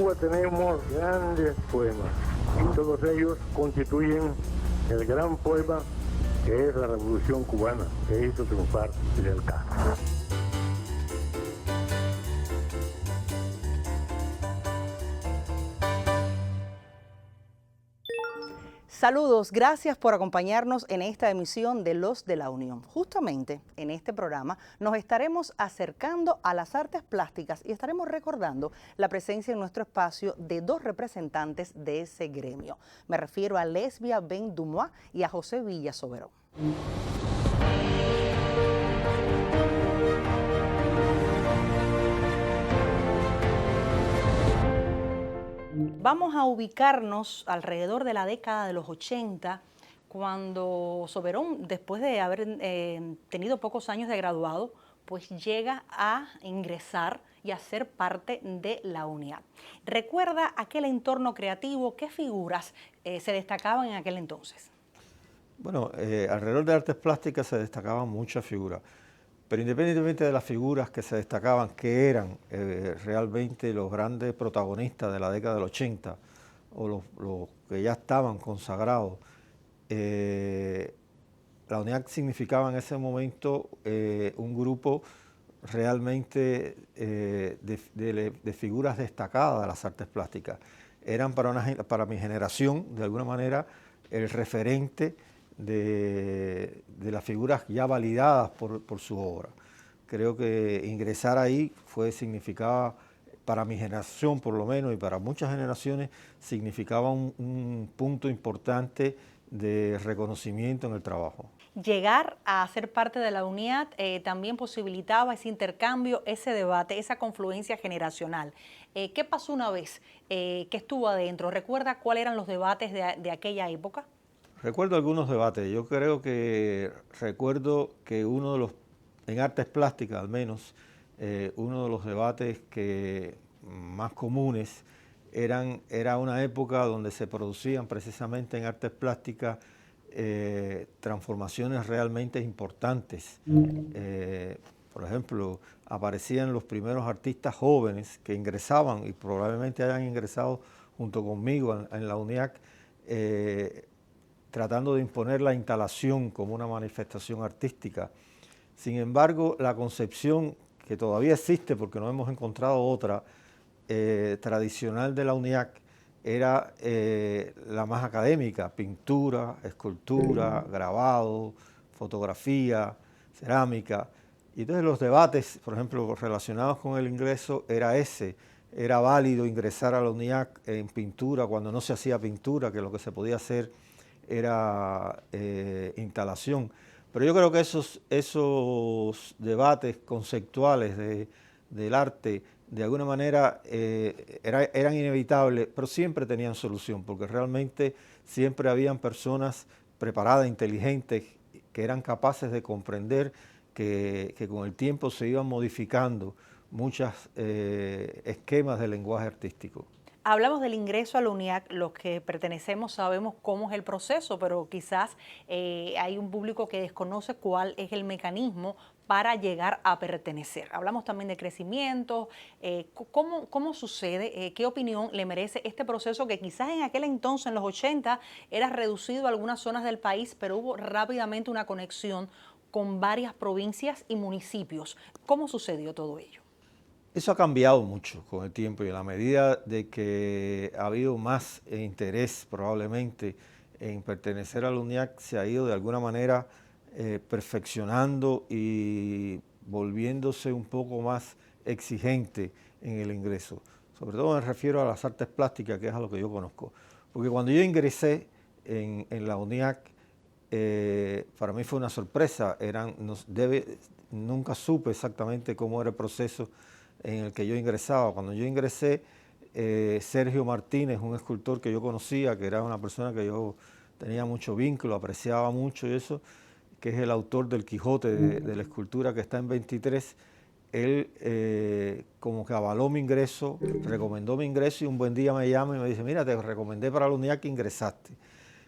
Cuba tenemos grandes poemas y todos ellos constituyen el gran poema que es la Revolución Cubana, que hizo triunfar Fidel Castro. Saludos, gracias por acompañarnos en esta emisión de Los de la Unión. Justamente en este programa nos estaremos acercando a las artes plásticas y estaremos recordando la presencia en nuestro espacio de dos representantes de ese gremio. Me refiero a Lesbia Ben Dumois y a José Villa Soberón. Vamos a ubicarnos alrededor de la década de los 80, cuando Soberón, después de haber tenido pocos años de graduado, pues llega a ingresar y a ser parte de la UNIAC. ¿Recuerda aquel entorno creativo? ¿Qué figuras se destacaban en aquel entonces? Bueno, alrededor de artes plásticas se destacaban muchas figuras, pero independientemente de las figuras que se destacaban, que eran realmente los grandes protagonistas de la década del 80, o los que ya estaban consagrados, la UNIAC significaba en ese momento un grupo realmente de figuras destacadas de las artes plásticas. Eran para mi generación, de alguna manera, el referente de las figuras ya validadas por su obra. Creo que ingresar ahí significaba, para mi generación por lo menos, y para muchas generaciones, significaba un punto importante de reconocimiento en el trabajo. Llegar a ser parte de la UNIAC también posibilitaba ese intercambio, ese debate, esa confluencia generacional. ¿Qué pasó una vez que estuvo adentro? ¿Recuerda cuáles eran los debates de aquella época? Recuerdo algunos debates. Yo recuerdo que en artes plásticas al menos, uno de los debates más comunes era una época donde se producían precisamente en artes plásticas transformaciones realmente importantes. Por ejemplo, aparecían los primeros artistas jóvenes que ingresaban y probablemente hayan ingresado junto conmigo en la UNIAC, tratando de imponer la instalación como una manifestación artística. Sin embargo, la concepción que todavía existe, porque no hemos encontrado otra, tradicional de la UNIAC, era la más académica: pintura, escultura, grabado, fotografía, cerámica. Y entonces los debates, por ejemplo, relacionados con el ingreso, era válido ingresar a la UNIAC en pintura cuando no se hacía pintura, que lo que se podía hacer era instalación. Pero yo creo que esos debates conceptuales del arte, de alguna manera, eran inevitables, pero siempre tenían solución, porque realmente siempre habían personas preparadas, inteligentes, que eran capaces de comprender que con el tiempo se iban modificando muchos esquemas del lenguaje artístico. Hablamos del ingreso a la UNIAC, los que pertenecemos sabemos cómo es el proceso, pero quizás hay un público que desconoce cuál es el mecanismo para llegar a pertenecer. Hablamos también de crecimiento, ¿cómo sucede? ¿Qué opinión le merece este proceso que quizás en aquel entonces, en los 80, era reducido a algunas zonas del país, pero hubo rápidamente una conexión con varias provincias y municipios? ¿Cómo sucedió todo ello? Eso ha cambiado mucho con el tiempo y en la medida de que ha habido más interés probablemente en pertenecer a la UNIAC, se ha ido de alguna manera perfeccionando y volviéndose un poco más exigente en el ingreso. Sobre todo me refiero a las artes plásticas, que es a lo que yo conozco. Porque cuando yo ingresé en la UNIAC, para mí fue una sorpresa. Nunca supe exactamente cómo era el proceso en el que yo ingresaba. Cuando yo ingresé, Sergio Martínez, un escultor que yo conocía, que era una persona que yo tenía mucho vínculo, apreciaba mucho y eso, que es el autor del Quijote, de la escultura que está en 23, él como que avaló mi ingreso, recomendó mi ingreso y un buen día me llama y me dice: mira, te recomendé para la UNIAC que ingresaste.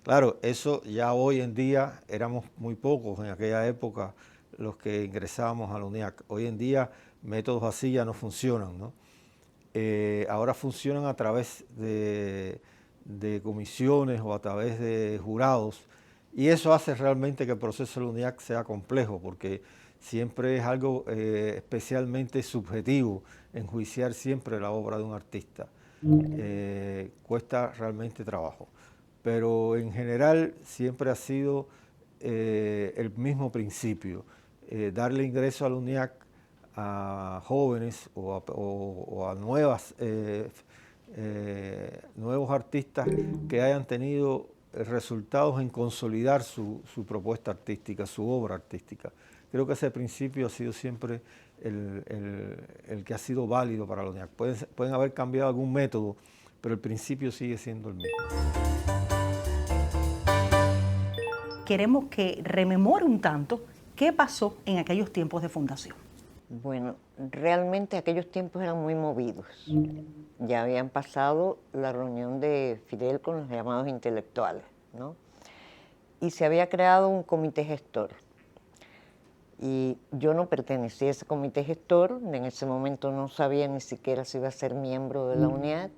Claro, eso ya hoy en día, éramos muy pocos en aquella época los que ingresábamos a la UNIAC. Hoy en día métodos así ya no funcionan, ¿no? ahora funcionan a través de comisiones o a través de jurados, y eso hace realmente que el proceso de la UNIAC sea complejo, porque siempre es algo especialmente subjetivo enjuiciar siempre la obra de un artista. Cuesta realmente trabajo, pero en general siempre ha sido el mismo principio, darle ingreso a la UNIAC a jóvenes o a nuevos artistas que hayan tenido resultados en consolidar su propuesta artística, su obra artística. Creo que ese principio ha sido siempre el que ha sido válido para la UNIAC. Pueden haber cambiado algún método, pero el principio sigue siendo el mismo. Queremos que rememore un tanto qué pasó en aquellos tiempos de fundación. Bueno, realmente aquellos tiempos eran muy movidos. Ya habían pasado la reunión de Fidel con los llamados intelectuales, ¿no? Y se había creado un comité gestor. Y yo no pertenecía a ese comité gestor, en ese momento no sabía ni siquiera si iba a ser miembro de la UNIAC,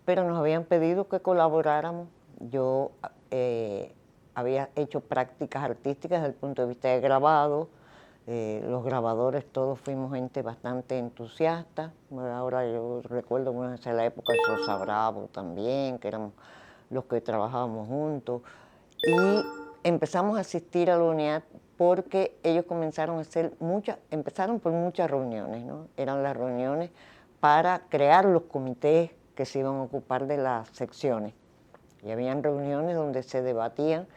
pero nos habían pedido que colaboráramos. Yo había hecho prácticas artísticas desde el punto de vista de grabado. Los grabadores todos fuimos gente bastante entusiasta. Ahora yo recuerdo que en la época de Sosa Bravo también, que éramos los que trabajábamos juntos. Y empezamos a asistir a la UNIAC porque ellos comenzaron a hacer empezaron por muchas reuniones, ¿no? Eran las reuniones para crear los comités que se iban a ocupar de las secciones. Y habían reuniones donde se debatían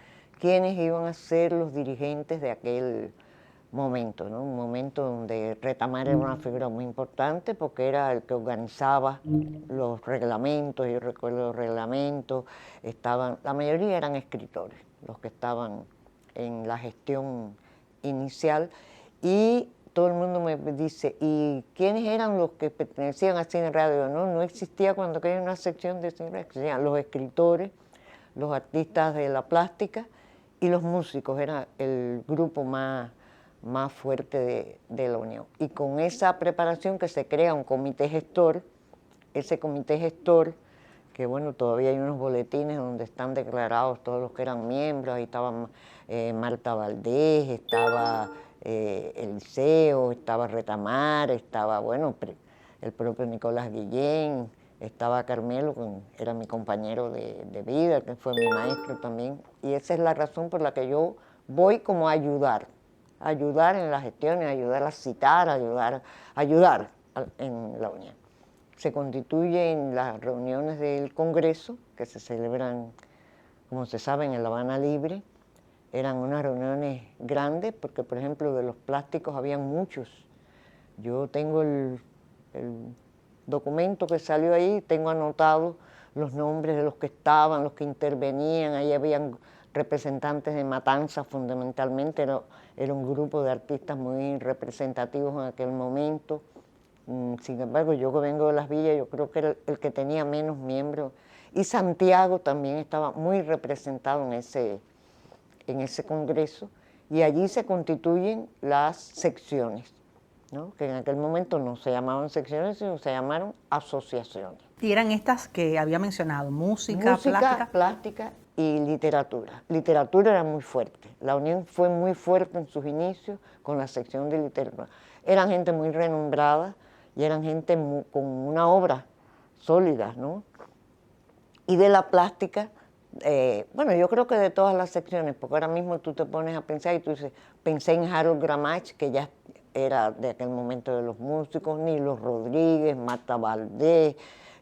quiénes iban a ser los dirigentes de aquel momento, ¿no? Un momento donde Retamar era una figura muy importante porque era el que organizaba los reglamentos. Yo recuerdo los reglamentos, la mayoría eran escritores, los que estaban en la gestión inicial, y todo el mundo me dice, ¿y quiénes eran los que pertenecían a Cine Radio? No existía cuando había una sección de Cine Radio, existían los escritores, los artistas de la plástica y los músicos, era el grupo más fuerte de la Unión. Y con esa preparación que se crea un comité gestor, ese comité gestor, que bueno, todavía hay unos boletines donde están declarados todos los que eran miembros. Ahí estaba Marta Valdés, estaba Eliseo, estaba Retamar, estaba, bueno, el propio Nicolás Guillén, estaba Carmelo, que era mi compañero de vida, que fue mi maestro también. Y esa es la razón por la que yo voy como a ayudar en las gestiones, ayudar a citar, ayudar en la Unión. Se constituye en las reuniones del Congreso, que se celebran, como se sabe, en La Habana Libre. Eran unas reuniones grandes, porque, por ejemplo, de los plásticos habían muchos. Yo tengo el documento que salió ahí, tengo anotado los nombres de los que estaban, los que intervenían. Ahí habían representantes de Matanzas, fundamentalmente. Era un grupo de artistas muy representativos en aquel momento. Sin embargo, yo que vengo de Las Villas, yo creo que era el que tenía menos miembros. Y Santiago también estaba muy representado en ese congreso. Y allí se constituyen las secciones, ¿no? Que en aquel momento no se llamaban secciones, sino se llamaron asociaciones. Y eran estas que había mencionado, música, plástica y literatura. Literatura era muy fuerte. La Unión fue muy fuerte en sus inicios con la sección de literatura. Eran gente muy renombrada y eran gente con una obra sólida, ¿no? Y de la plástica, bueno, yo creo que de todas las secciones, porque ahora mismo tú te pones a pensar y tú dices, pensé en Harold Gramach, que ya era de aquel momento de los músicos, Nilo Rodríguez, Marta Valdés.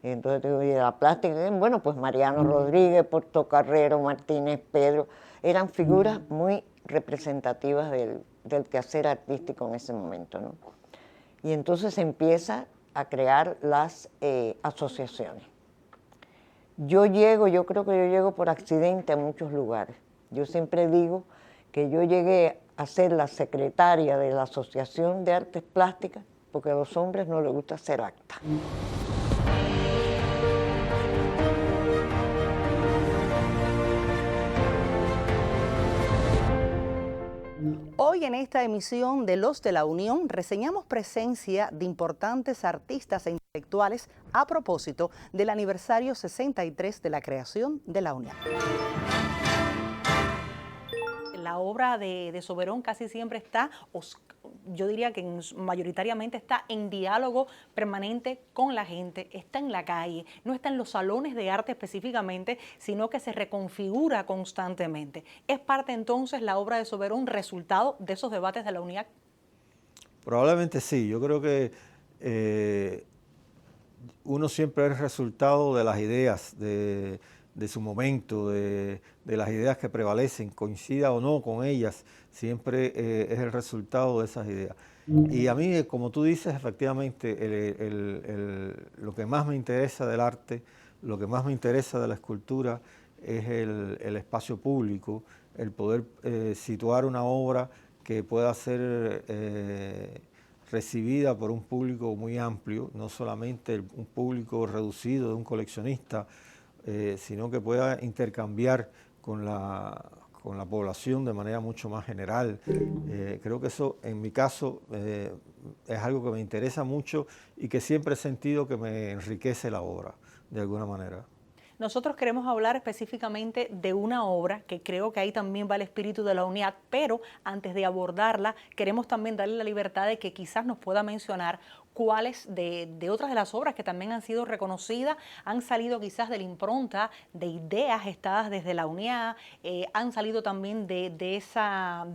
Entonces te digo, y de la plástica, bueno, pues Mariano Rodríguez, Portocarrero, Martínez Pedro, eran figuras muy representativas del quehacer artístico en ese momento, ¿no? Y entonces se empieza a crear las asociaciones. Yo creo que yo llego por accidente a muchos lugares. Yo siempre digo que yo llegué a ser la secretaria de la Asociación de Artes Plásticas porque a los hombres no les gusta hacer acta. Hoy en esta emisión de Los de la Unión reseñamos presencia de importantes artistas e intelectuales a propósito del aniversario 63 de la creación de la UNIAC. La obra de Soberón casi siempre está, yo diría que mayoritariamente está en diálogo permanente con la gente, está en la calle, no está en los salones de arte específicamente, sino que se reconfigura constantemente. ¿Es parte entonces la obra de Soberón resultado de esos debates de la UNIAC? Probablemente sí, yo creo que uno siempre es resultado de las ideas, de su momento, de las ideas que prevalecen, coincida o no con ellas, siempre es el resultado de esas ideas. Y a mí, como tú dices, efectivamente, lo que más me interesa del arte, lo que más me interesa de la escultura es el espacio público, el poder situar una obra que pueda ser recibida por un público muy amplio, no solamente un público reducido de un coleccionista, sino que pueda intercambiar con la población de manera mucho más general. Creo que eso, en mi caso, es algo que me interesa mucho y que siempre he sentido que me enriquece la obra, de alguna manera. Nosotros queremos hablar específicamente de una obra que creo que ahí también va el espíritu de la UNIAC, pero antes de abordarla queremos también darle la libertad de que quizás nos pueda mencionar cuáles de otras de las obras que también han sido reconocidas, han salido quizás de la impronta de ideas estadas desde la UNIAC, han salido también de esa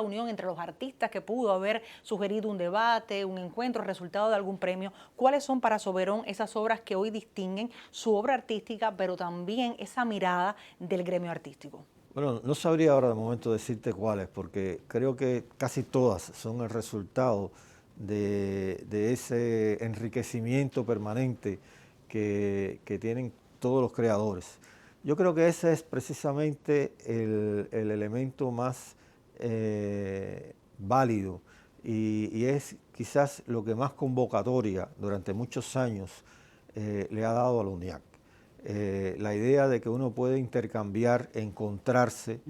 unión entre los artistas que pudo haber sugerido un debate, un encuentro, resultado de algún premio. ¿Cuáles son para Soberón esas obras que hoy distinguen su obra artística, pero también esa mirada del gremio artístico? Bueno, no sabría ahora de momento decirte cuáles, porque creo que casi todas son el resultado de ese enriquecimiento permanente que tienen todos los creadores. Yo creo que ese es precisamente el elemento más válido y es quizás lo que más convocatoria durante muchos años le ha dado a la UNIAC. La idea de que uno puede intercambiar, encontrarse,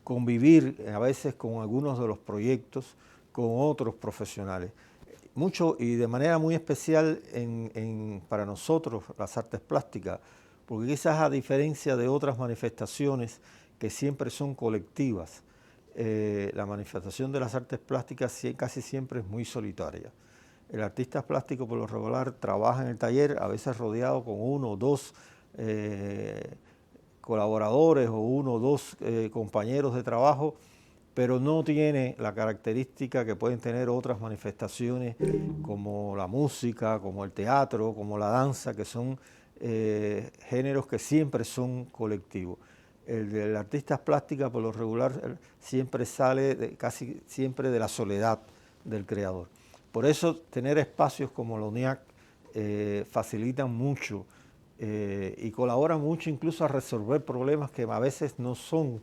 convivir a veces con algunos de los proyectos, con otros profesionales. Mucho y de manera muy especial para nosotros, las artes plásticas, porque quizás a diferencia de otras manifestaciones que siempre son colectivas, la manifestación de las artes plásticas casi siempre es muy solitaria. El artista plástico por lo regular trabaja en el taller, a veces rodeado con uno o dos colaboradores o uno o dos compañeros de trabajo, pero no tiene la característica que pueden tener otras manifestaciones como la música, como el teatro, como la danza, que son géneros que siempre son colectivos. El de las artistas plásticas por lo regular siempre sale casi siempre de la soledad del creador. Por eso tener espacios como la UNIAC facilitan mucho y colaboran mucho incluso a resolver problemas que a veces no son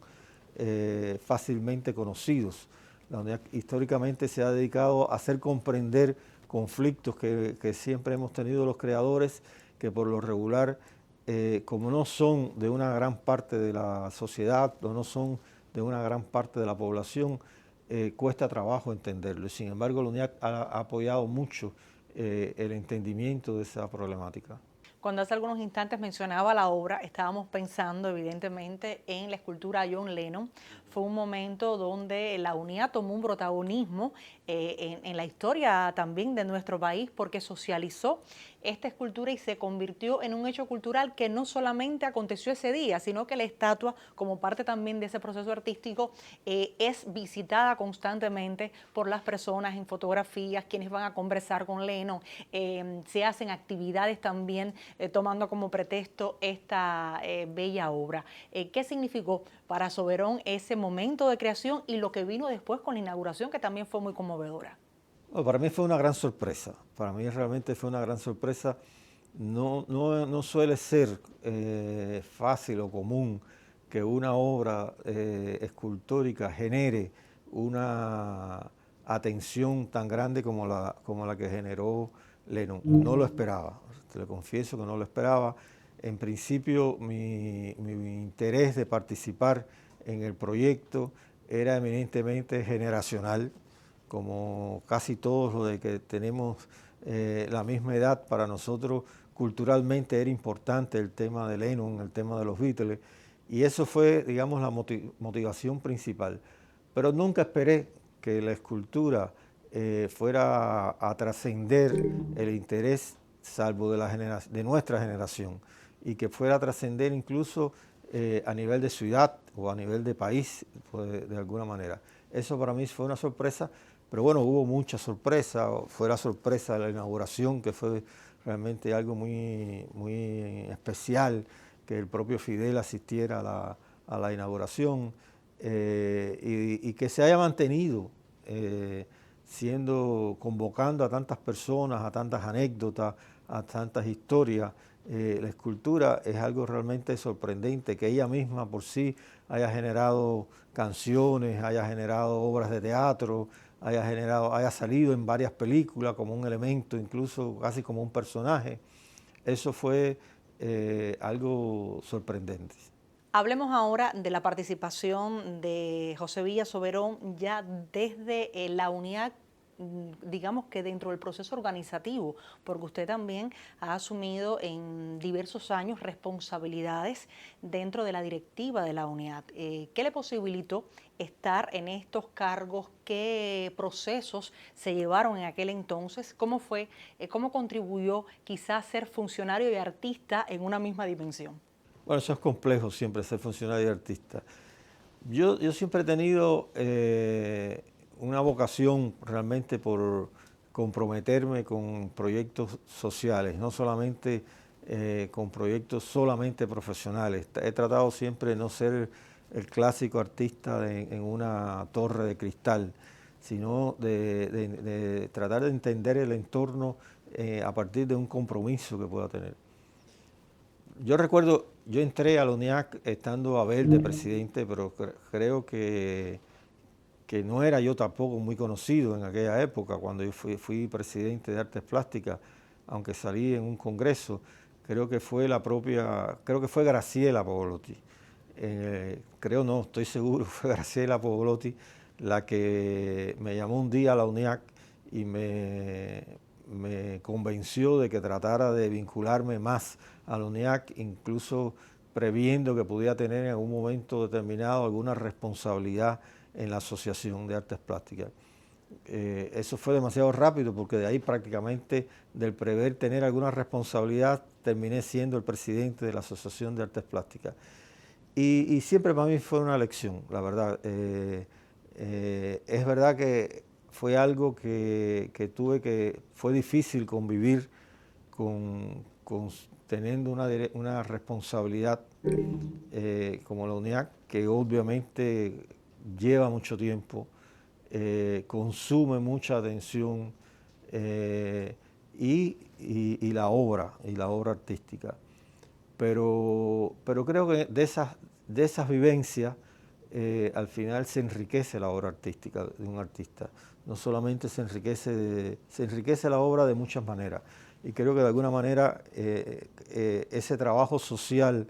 fácilmente conocidos. La UNIAC históricamente se ha dedicado a hacer comprender conflictos que siempre hemos tenido los creadores, que por lo regular, como no son de una gran parte de la sociedad o no son de una gran parte de la población, cuesta trabajo entenderlo. Sin embargo, la UNIAC ha apoyado mucho el entendimiento de esa problemática. Cuando hace algunos instantes mencionaba la obra, estábamos pensando evidentemente en la escultura a John Lennon. Fue un momento donde la UNIAC tomó un protagonismo en la historia también de nuestro país, porque socializó esta escultura y se convirtió en un hecho cultural que no solamente aconteció ese día, sino que la estatua, como parte también de ese proceso artístico, es visitada constantemente por las personas en fotografías, quienes van a conversar con Lennon. Se hacen actividades también tomando como pretexto esta bella obra. ¿Qué significó para Soberón ese momento de creación y lo que vino después con la inauguración, que también fue muy conmovedora? Bueno, para mí fue una gran sorpresa. Para mí realmente fue una gran sorpresa. No suele ser fácil o común que una obra escultórica genere una atención tan grande como la que generó Lennon. No lo esperaba, te lo confieso que no lo esperaba. En principio mi interés de participar en el proyecto era eminentemente generacional, como casi todos los de que tenemos la misma edad. Para nosotros culturalmente era importante el tema de Lennon, el tema de los Beatles, y eso fue, digamos, la motivación principal. Pero nunca esperé que la escultura fuera a trascender el interés, salvo de nuestra generación, y que fuera a trascender incluso a nivel de ciudad o a nivel de país, pues, de alguna manera. Eso para mí fue una sorpresa, pero bueno, hubo mucha sorpresa. Fue la sorpresa de la inauguración, que fue realmente algo muy, muy especial, que el propio Fidel asistiera a la inauguración, y que se haya mantenido convocando a tantas personas, a tantas anécdotas, a tantas historias. La escultura es algo realmente sorprendente, que ella misma por sí haya generado canciones, haya generado obras de teatro, haya salido en varias películas como un elemento, incluso casi como un personaje. Eso fue algo sorprendente. Hablemos ahora de la participación de José Villa Soberón ya desde la UNIAC, digamos que dentro del proceso organizativo, porque usted también ha asumido en diversos años responsabilidades dentro de la directiva de la UNIAC. ¿Qué le posibilitó estar en estos cargos? ¿Qué procesos se llevaron en aquel entonces? ¿Cómo fue, cómo contribuyó quizás ser funcionario y artista en una misma dimensión? Bueno, eso es complejo siempre, ser funcionario y artista. Yo siempre he tenido una vocación realmente por comprometerme con proyectos sociales, no solamente con proyectos solamente profesionales. He tratado siempre de no ser el clásico artista en una torre de cristal, sino de tratar de entender el entorno a partir de un compromiso que pueda tener. Yo recuerdo, yo entré a la UNIAC estando Abel de presidente, pero creo que no era yo tampoco muy conocido en aquella época, cuando yo fui presidente de Artes Plásticas, aunque salí en un congreso. Creo que fue Graciela Pogolotti. Estoy seguro, fue Graciela Pogolotti la que me llamó un día a la UNIAC y me convenció de que tratara de vincularme más a la UNIAC, incluso previendo que pudiera tener en algún momento determinado alguna responsabilidad en la Asociación de Artes Plásticas. Eso fue demasiado rápido, porque de ahí prácticamente, del prever tener alguna responsabilidad, terminé siendo el presidente de la Asociación de Artes Plásticas. Y siempre para mí fue una lección, la verdad. Es verdad que fue algo fue difícil convivir teniendo una responsabilidad como la UNIAC, que obviamente lleva mucho tiempo, consume mucha atención, y la obra artística. Pero creo que de esas vivencias al final se enriquece la obra artística de un artista. No solamente se enriquece la obra de muchas maneras. Y creo que de alguna manera ese trabajo social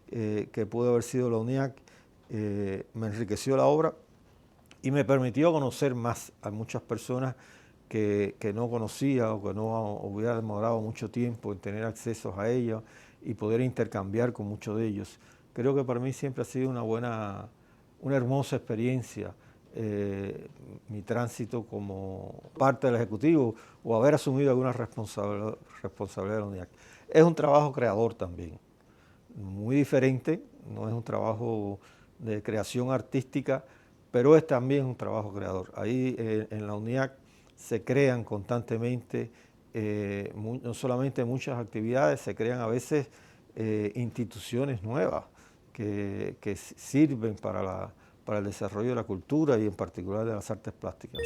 que pudo haber sido la UNIAC me enriqueció la obra y me permitió conocer más a muchas personas que no conocía, o que no hubiera demorado mucho tiempo en tener acceso a ellos y poder intercambiar con muchos de ellos. Creo que para mí siempre ha sido una hermosa experiencia mi tránsito como parte del Ejecutivo, o haber asumido alguna responsabilidad de la UNIAC. Es un trabajo creador también, muy diferente, no es un trabajo de creación artística, pero es también un trabajo creador. Ahí en la UNIAC se crean constantemente, no solamente muchas actividades, se crean a veces instituciones nuevas que sirven para el desarrollo de la cultura y en particular de las artes plásticas.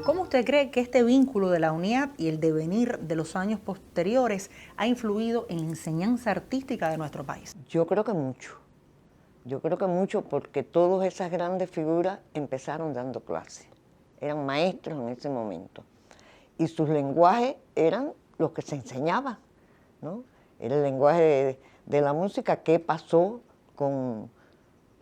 ¿Cómo usted cree que este vínculo de la UNIAC y el devenir de los años posteriores ha influido en la enseñanza artística de nuestro país? Yo creo que mucho. Yo creo que mucho, porque todas esas grandes figuras empezaron dando clases. Eran maestros en ese momento. Y sus lenguajes eran los que se enseñaban, ¿no? Era el lenguaje de la música. ¿Qué pasó con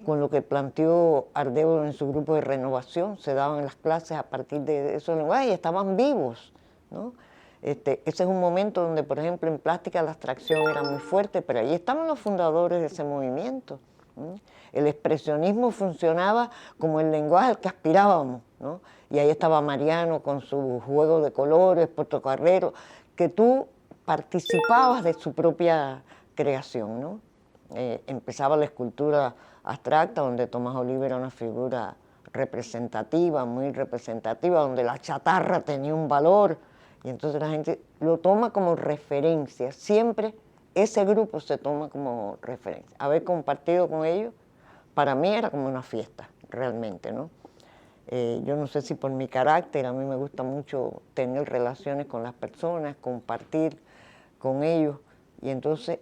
con lo que planteó Ardévolo en su grupo de renovación, se daban las clases a partir de esos lenguajes y estaban vivos, ¿no? Ese es un momento donde, por ejemplo, en plástica la abstracción era muy fuerte, pero ahí estaban los fundadores de ese movimiento, ¿no? El expresionismo funcionaba como el lenguaje al que aspirábamos, ¿no? Y ahí estaba Mariano con su juego de colores, Portocarrero, que tú participabas de su propia creación, ¿no? Empezaba la escultura abstracta, donde Tomás Oliva era una figura representativa, muy representativa, donde la chatarra tenía un valor, y entonces la gente lo toma como referencia. Siempre ese grupo se toma como referencia. Haber compartido con ellos, para mí era como una fiesta, realmente, ¿no? Yo no sé si por mi carácter, a mí me gusta mucho tener relaciones con las personas, compartir con ellos, y entonces,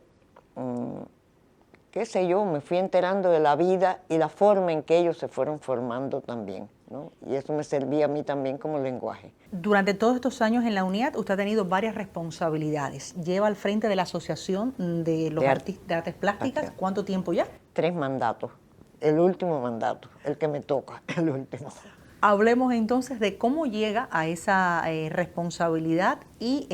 qué sé yo, me fui enterando de la vida y la forma en que ellos se fueron formando también, ¿no? Y eso me servía a mí también como lenguaje. Durante todos estos años en la UNIAD, usted ha tenido varias responsabilidades. Lleva al frente de la Asociación de los Artistas de Artes Plásticas. ¿Cuánto tiempo ya? 3 mandatos. El último mandato, el que me toca, el último. Hablemos entonces de cómo llega a esa responsabilidad y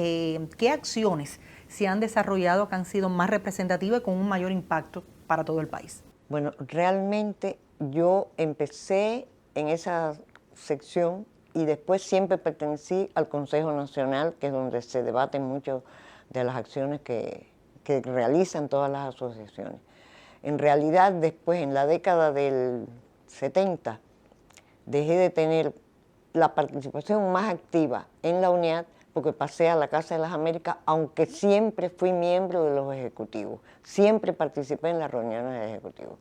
qué acciones se han desarrollado que han sido más representativas y con un mayor impacto para todo el país. Bueno, realmente yo empecé en esa sección y después siempre pertenecí al Consejo Nacional, que es donde se debaten muchas de las acciones que realizan todas las asociaciones. En realidad, después, en la década del 70, dejé de tener la participación más activa en la UNIAD porque pasé a la Casa de las Américas, aunque siempre fui miembro de los ejecutivos, siempre participé en las reuniones de ejecutivos.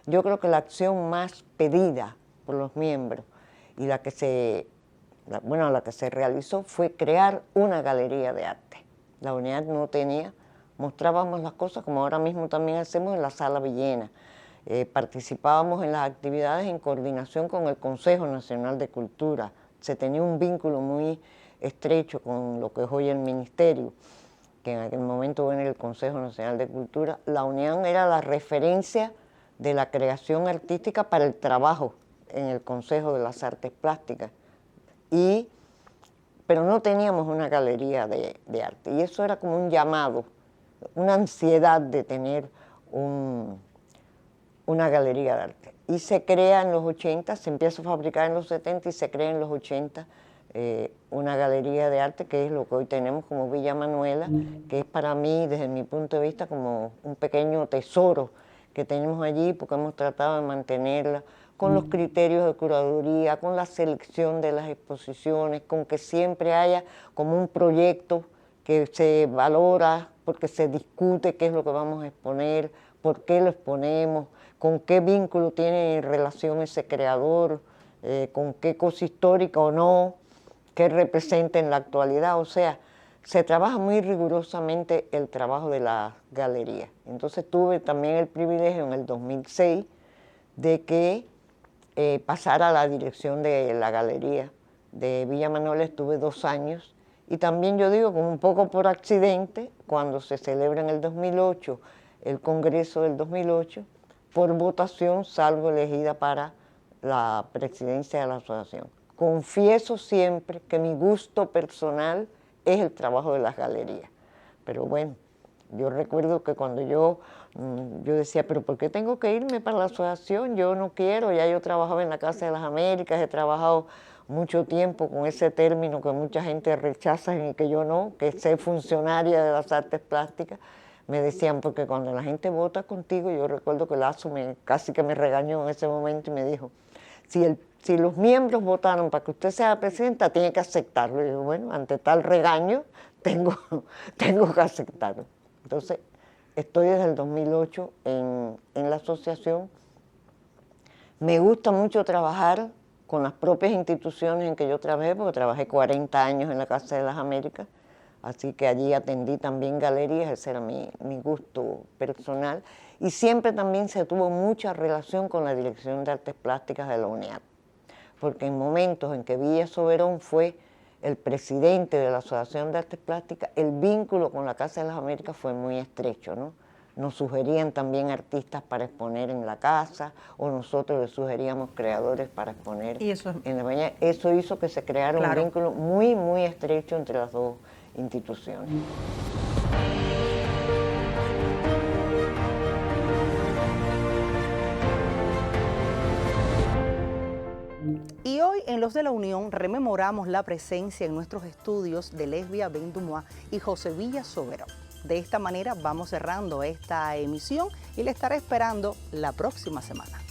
Yo creo que la acción más pedida por los miembros y la que se realizó fue crear una galería de arte. La UNIAD no tenía, mostrábamos las cosas como ahora mismo también hacemos en la Sala Villena. Participábamos en las actividades en coordinación con el Consejo Nacional de Cultura. Se tenía un vínculo muy estrecho con lo que es hoy el Ministerio, que en aquel momento era el Consejo Nacional de Cultura. La Unión era la referencia de la creación artística para el trabajo en el Consejo de las Artes Plásticas. Pero no teníamos una galería de arte. Y eso era como un llamado, una ansiedad de tener una galería de arte. Y se crea en los 80, se empieza a fabricar en los 70 y se crea en los 80 una galería de arte, que es lo que hoy tenemos como Villa Manuela, que es para mí, desde mi punto de vista, como un pequeño tesoro que tenemos allí, porque hemos tratado de mantenerla con los criterios de curaduría, con la selección de las exposiciones, con que siempre haya como un proyecto que se valora, porque se discute qué es lo que vamos a exponer, por qué lo exponemos, con qué vínculo tiene en relación ese creador, con qué cosa histórica o no, qué representa en la actualidad. O sea, se trabaja muy rigurosamente el trabajo de la galería. Entonces tuve también el privilegio en el 2006 de que pasara a la dirección de la galería de Villa Manuela. Estuve 2 años y también yo digo como un poco por accidente, cuando se celebra en el 2008 el Congreso del 2008, por votación salgo elegida para la presidencia de la asociación. Confieso siempre que mi gusto personal es el trabajo de las galerías, pero bueno, yo recuerdo que cuando yo decía, pero ¿por qué tengo que irme para la asociación? Yo no quiero, ya yo trabajaba en la Casa de las Américas, he trabajado mucho tiempo con ese término que mucha gente rechaza y que yo no, que es ser funcionaria de las artes plásticas. Me decían, porque cuando la gente vota contigo, yo recuerdo que Lazo casi que me regañó en ese momento y me dijo, si los miembros votaron para que usted sea presidenta, tiene que aceptarlo. Y yo, bueno, ante tal regaño, tengo que aceptarlo. Entonces, estoy desde el 2008 en la asociación. Me gusta mucho trabajar con las propias instituciones en que yo trabajé, porque trabajé 40 años en la Casa de las Américas, así que allí atendí también galerías, ese era mi gusto personal, y siempre también se tuvo mucha relación con la Dirección de Artes Plásticas de la UNIAD, porque en momentos en que Villa Soberón fue el presidente de la Asociación de Artes Plásticas, el vínculo con la Casa de las Américas fue muy estrecho, ¿no? nos sugerían también artistas para exponer en la casa, o nosotros les sugeríamos creadores para exponer en la mañana. Eso hizo que se creara un vínculo muy, muy estrecho entre las dos instituciones. Y hoy en Los de la Unión rememoramos la presencia en nuestros estudios de Lesbia Ben-Dumois y José Villa Sobero. De esta manera vamos cerrando esta emisión y le estaré esperando la próxima semana.